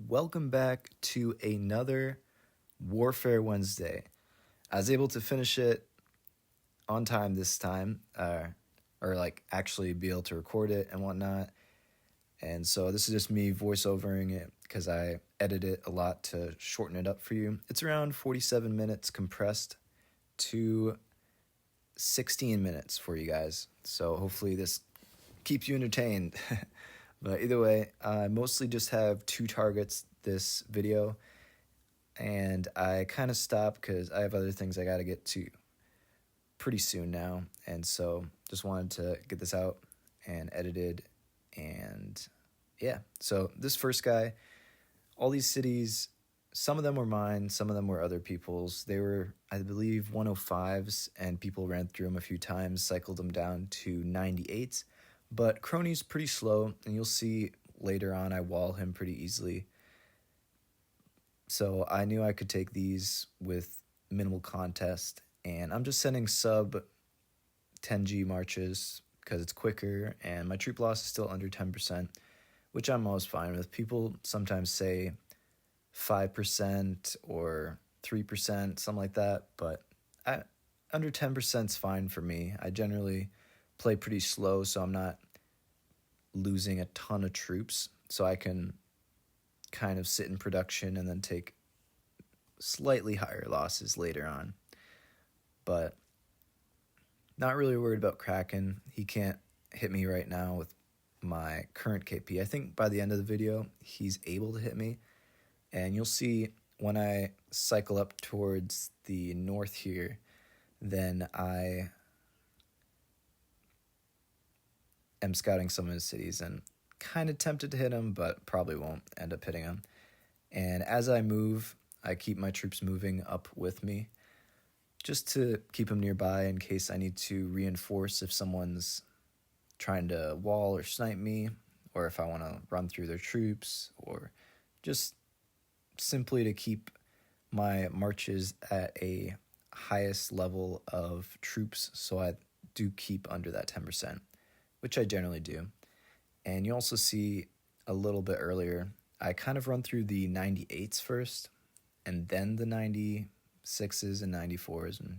Welcome back to another Warfare Wednesday. I was able to finish it on time this time, or like actually be able to record it and whatnot. And so this is just me voiceovering it because I edit it a lot to shorten it up for you. It's around 47 minutes compressed to 16 minutes for you guys. So hopefully this keeps you entertained. But either way, I mostly just have two targets this video, and I kind of stopped because I have other things I got to get to pretty soon now, and so just wanted to get this out and edited, and yeah. So this first guy, all these cities, some of them were mine, some of them were other people's. They were, I believe, 105s, and people ran through them a few times, cycled them down to 98s. But Crony's pretty slow, and you'll see later on I wall him pretty easily. So I knew I could take these with minimal contest, and I'm just sending sub 10G marches because it's quicker, and my troop loss is still under 10%, which I'm always fine with. People sometimes say 5% or 3%, something like that, but under 10% is fine for me. I generally play pretty slow, so I'm not losing a ton of troops, so I can kind of sit in production and then take slightly higher losses later on. But not really worried about Kraken. He can't hit me right now with my current KP. I think by the end of the video, he's able to hit me, and you'll see when I cycle up towards the north here, then I am scouting some of his cities and kind of tempted to hit him, but probably won't end up hitting him. And as I move, I keep my troops moving up with me just to keep them nearby in case I need to reinforce if someone's trying to wall or snipe me, or if I want to run through their troops, or just simply to keep my marches at a highest level of troops so I do keep under that 10%, which I generally do. And you also see a little bit earlier, I kind of run through the 98s first, and then the 96s and 94s, and,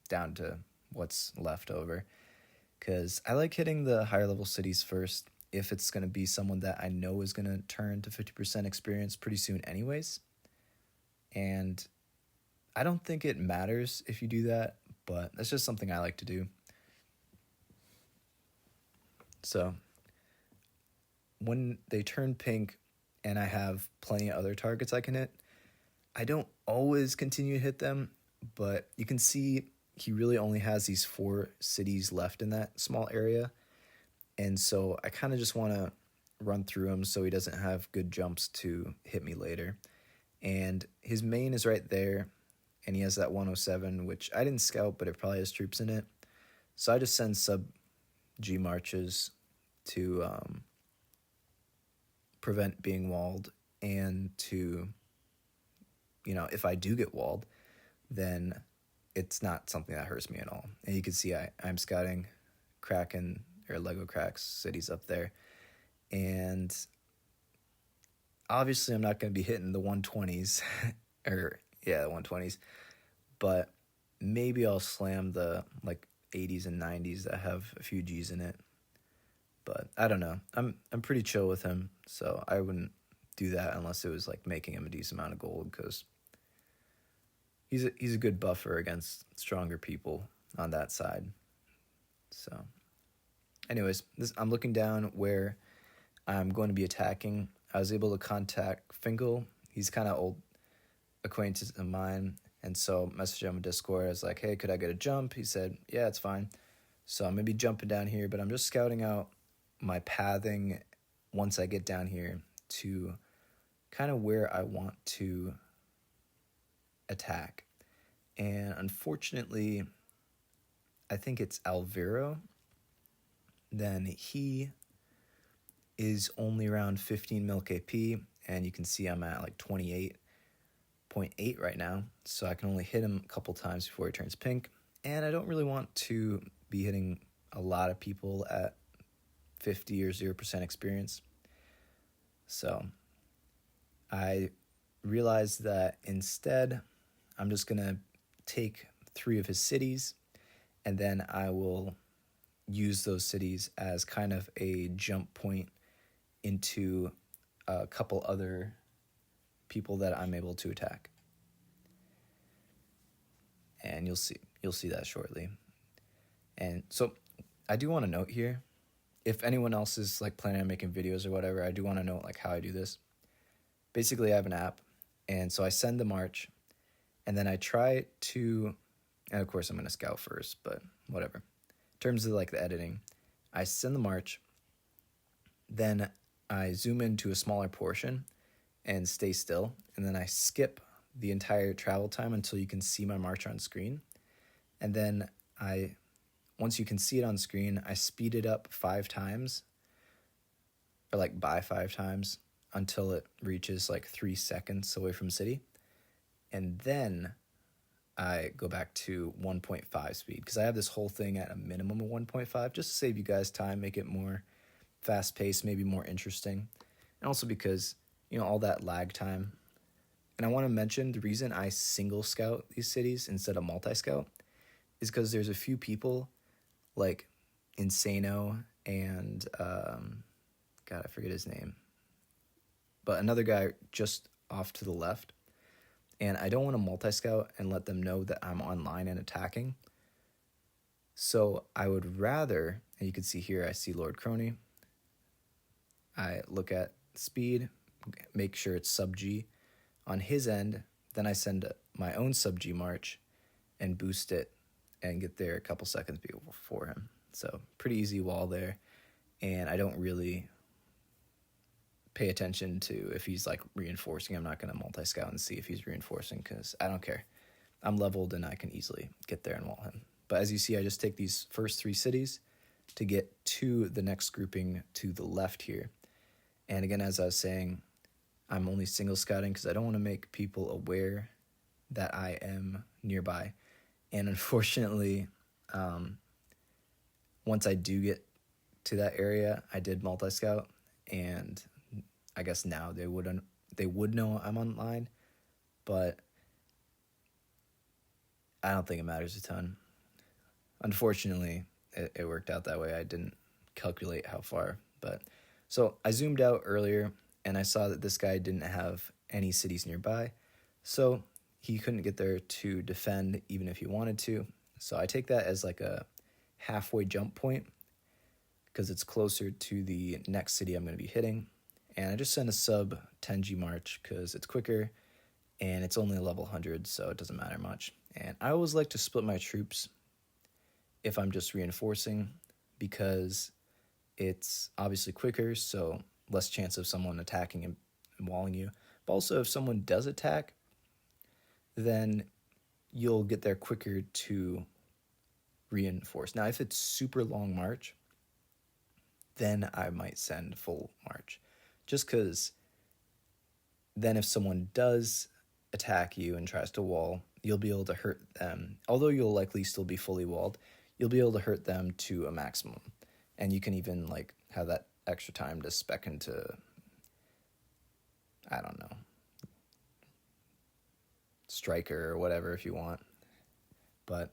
down to what's left over. Because I like hitting the higher level cities first if it's going to be someone that I know is going to turn to 50% experience pretty soon anyways. And I don't think it matters if you do that, but that's just something I like to do. So when they turn pink and I have plenty of other targets I can hit, I don't always continue to hit them, but you can see he really only has these 4 cities left in that small area. And so I kind of just want to run through him so he doesn't have good jumps to hit me later. And his main is right there, and he has that 107, which I didn't scout, but it probably has troops in it. So I just send sub G marches to prevent being walled, and to, if I do get walled, then it's not something that hurts me at all. And you can see I'm scouting Kraken or Lego Cracks cities up there, and obviously I'm not going to be hitting the 120s, the 120s, but maybe I'll slam the 80s and 90s that have a few G's in it. But I don't know. I'm pretty chill with him, so I wouldn't do that unless it was making him a decent amount of gold, because he's a good buffer against stronger people on that side. So anyways, I'm looking down where I'm going to be attacking. I was able to contact Finkel. He's kind of old acquaintance of mine, and so messaged him on Discord. I was like, hey, could I get a jump? He said, yeah, it's fine. So I'm going to be jumping down here, but I'm just scouting out my pathing once I get down here to kind of where I want to attack. And unfortunately, I think it's Alvaro. Then he is only around 15 mil KP, and you can see I'm at 28.8 right now, so I can only hit him a couple times before he turns pink. And I don't really want to be hitting a lot of people at 50 or 0% experience. So I realized that instead I'm just going to take 3 of his cities, and then I will use those cities as kind of a jump point into a couple other people that I'm able to attack. And you'll see that shortly. And so I do want to note here, if anyone else is like planning on making videos or whatever, I do want to note like how I do this. Basically, I have an app, and so I send the march, and then I try to, and of course I'm going to scout first, but whatever. In terms of like the editing, I send the march, then I zoom into a smaller portion and stay still, and then I skip the entire travel time until you can see my march on screen. And then once you can see it on screen, I speed it up 5 times, or like by 5 times, until it reaches like 3 seconds away from city. And then I go back to 1.5 speed, because I have this whole thing at a minimum of 1.5, just to save you guys time, make it more fast-paced, maybe more interesting. And also because, all that lag time. And I want to mention the reason I single scout these cities instead of multi-scout is because there's a few people like Insano and, God, I forget his name, but another guy just off to the left. And I don't want to multi-scout and let them know that I'm online and attacking. So I would rather, and you can see here, I see Lord Crony. I look at speed, make sure it's sub-G on his end. Then I send my own sub-G march and boost it and get there a couple seconds before him. So pretty easy wall there. And I don't really pay attention to if he's like reinforcing. I'm not going to multi-scout and see if he's reinforcing, because I don't care. I'm leveled and I can easily get there and wall him. But as you see, I just take these first 3 cities to get to the next grouping to the left here. And again, as I was saying, I'm only single scouting because I don't want to make people aware that I am nearby. And unfortunately, once I do get to that area, I did multi-scout, and I guess now they would know I'm online, but I don't think it matters a ton. Unfortunately, it worked out that way. I didn't calculate how far, but so I zoomed out earlier and I saw that this guy didn't have any cities nearby, so he couldn't get there to defend even if he wanted to. So I take that as like a halfway jump point, because it's closer to the next city I'm going to be hitting. And I just send a sub 10G march because it's quicker and it's only a level 100, so it doesn't matter much. And I always like to split my troops if I'm just reinforcing, because it's obviously quicker, so less chance of someone attacking and walling you. But also, if someone does attack, then you'll get there quicker to reinforce. Now, if it's super long march, then I might send full march, just because then if someone does attack you and tries to wall, you'll be able to hurt them. Although you'll likely still be fully walled, you'll be able to hurt them to a maximum. And you can even like have that extra time to spec into, I don't know, striker or whatever if you want. But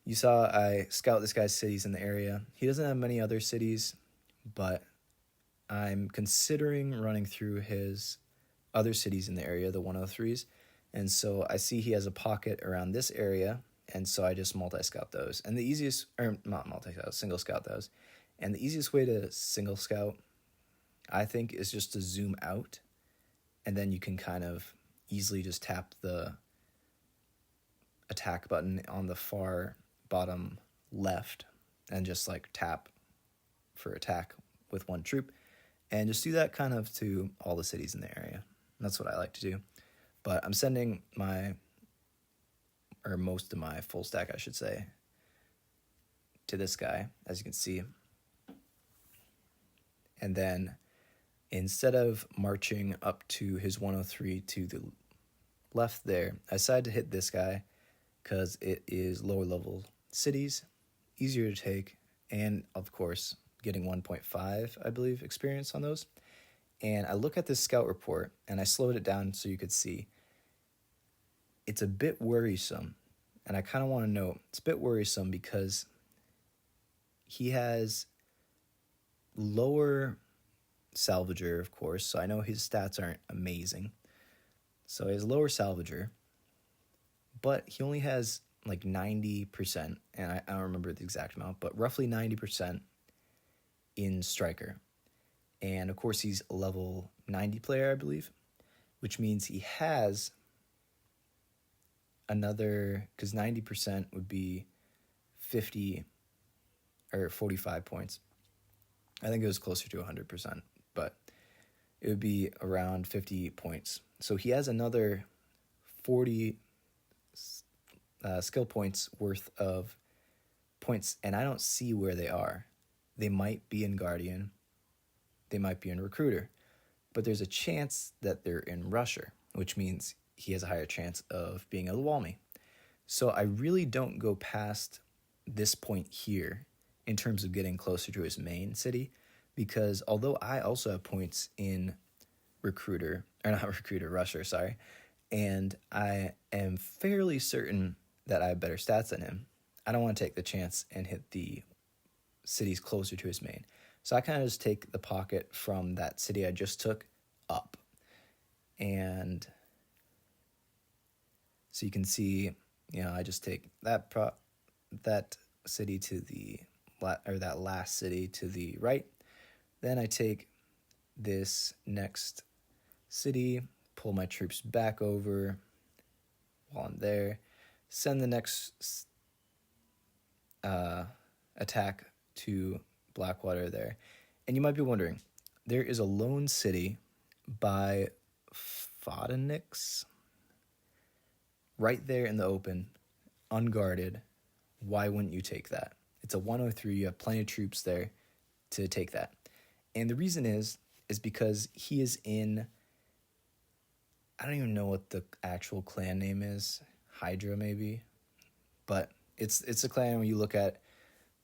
you saw I scout this guy's cities in the area. He doesn't have many other cities, but I'm considering running through his other cities in the area, the 103s. And so I see he has a pocket around this area, and so I just multi-scout those. And the easiest, or not multi-scout, single scout those. And the easiest way to single scout, I think, is just to zoom out, and then you can kind of easily just tap the attack button on the far bottom left and just like tap for attack with one troop, and just do that kind of to all the cities in the area. And that's what I like to do. But I'm sending most of my full stack, I should say, to this guy, as you can see. And then instead of marching up to his 103 to the left there, I decided to hit this guy because it is lower level cities, easier to take, and of course getting 1.5, I believe, experience on those. And I look at this scout report, and I slowed it down so you could see. It's a bit worrisome, and I kind of want to know. It's a bit worrisome because he has lower salvager, of course, so I know his stats aren't amazing. So he has lower salvager, but he only has like 90%, and I don't remember the exact amount, but roughly 90% in striker. And of course, he's a level 90 player, I believe, which means he has another, because 90% would be 50 or 45 points. I think it was closer to 100%, but it would be around 50 points. So he has another 40 skill points worth of points, and I don't see where they are. They might be in Guardian, they might be in Recruiter, but there's a chance that they're in Rusher, which means he has a higher chance of being able to wall me. So I really don't go past this point here in terms of getting closer to his main city, because although I also have points in Recruiter, or not Recruiter, Rusher, sorry, and I am fairly certain that I have better stats than him, I don't want to take the chance and hit the cities closer to his main. So I kind of just take the pocket from that city I just took up. And so you can see, I just take that city to the, or that last city to the right. Then I take this next city, pull my troops back over while I'm there, send the next attack to Blackwater there. And you might be wondering, there is a lone city by Phoenix right there in the open, unguarded. Why wouldn't you take that? It's a 103. You have plenty of troops there to take that. And the reason is because he is in, I don't even know what the actual clan name is, Hydra maybe, but it's a clan when you look at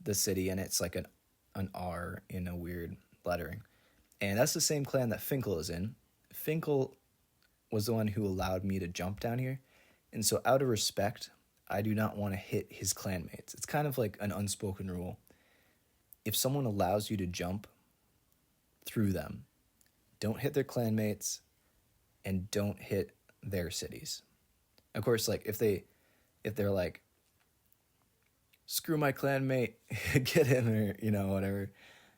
the city and it's like an R in a weird lettering. And that's the same clan that Finkel is in. Finkel was the one who allowed me to jump down here. And so out of respect, I do not want to hit his clanmates. It's kind of like an unspoken rule. If someone allows you to jump through them, don't hit their clanmates and don't hit their cities. Of course, like if they're like, screw my clanmate, get him, or whatever,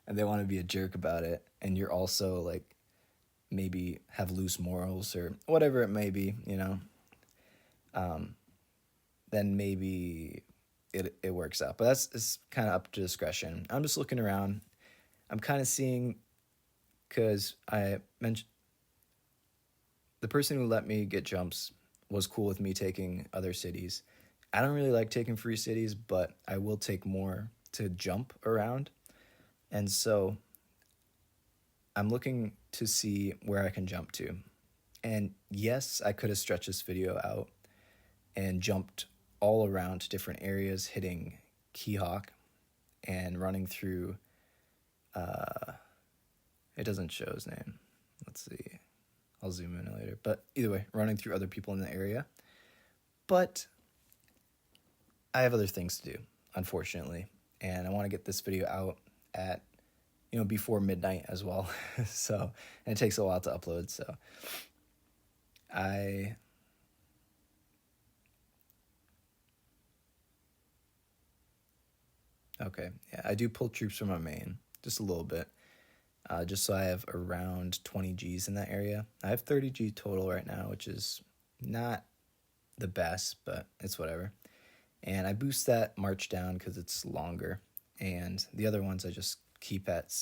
and they want to be a jerk about it, and you're also like maybe have loose morals or whatever it may be, then maybe it works out. But it's kind of up to discretion. I'm just looking around. I'm kind of seeing, because I mentioned the person who let me get jumps was cool with me taking other cities. I don't really like taking free cities, but I will take more to jump around. And so I'm looking to see where I can jump to. And yes, I could have stretched this video out and jumped all around to different areas, hitting Keyhawk and running through, it doesn't show his name. Let's see. I'll zoom in later. But either way, running through other people in the area. But I have other things to do, unfortunately. And I want to get this video out at, before midnight as well. And it takes a while to upload. So I do pull troops from my main, just a little bit. Just so I have around 20 Gs in that area. I have 30 G total right now, which is not the best, but it's whatever. And I boost that march down because it's longer. And the other ones I just keep at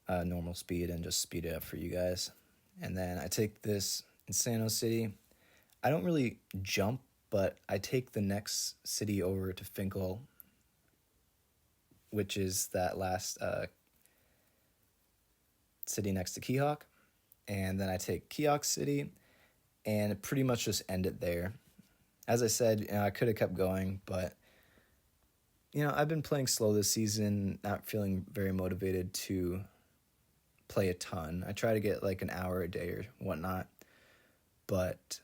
normal speed and just speed it up for you guys. And then I take this Insano City. I don't really jump, but I take the next city over to Finkel, which is that last city next to Keyhawk, and then I take Keyhawk City and pretty much just end it there. As I said, I could have kept going, but I've been playing slow this season, not feeling very motivated to play a ton. I try to get like an hour a day or whatnot, but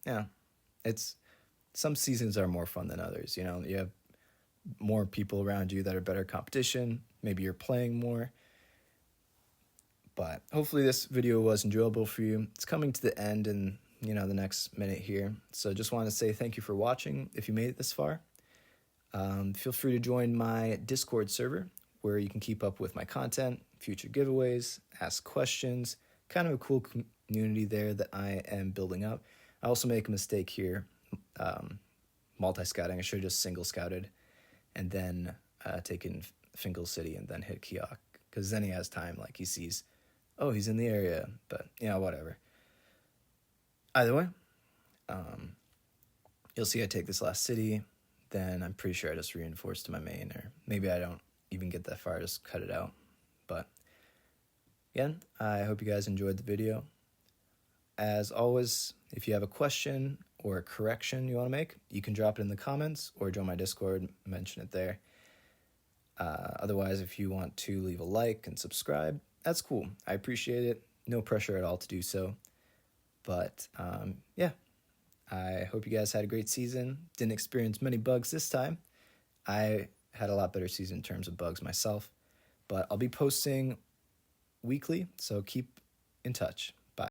yeah, it's some seasons are more fun than others. You know, you have more people around you that are better competition. Maybe you're playing more. But hopefully this video was enjoyable for you. It's coming to the end in, the next minute here. So just want to say thank you for watching if you made it this far. Feel free to join my Discord server where you can keep up with my content, future giveaways, ask questions, kind of a cool community there that I am building up. I also make a mistake here, multi-scouting. I should have just single scouted and then taken Fingal City and then hit Kiok, because then he has time, like he sees, oh, he's in the area, but whatever. Either way, you'll see I take this last city, then I'm pretty sure I just reinforce to my main, or maybe I don't even get that far, just cut it out. But again, I hope you guys enjoyed the video. As always, if you have a question or a correction you want to make, you can drop it in the comments or join my Discord, mention it there. Otherwise, if you want to leave a like and subscribe, that's cool. I appreciate it. No pressure at all to do so. But yeah, I hope you guys had a great season. Didn't experience many bugs this time. I had a lot better season in terms of bugs myself. But I'll be posting weekly, so keep in touch.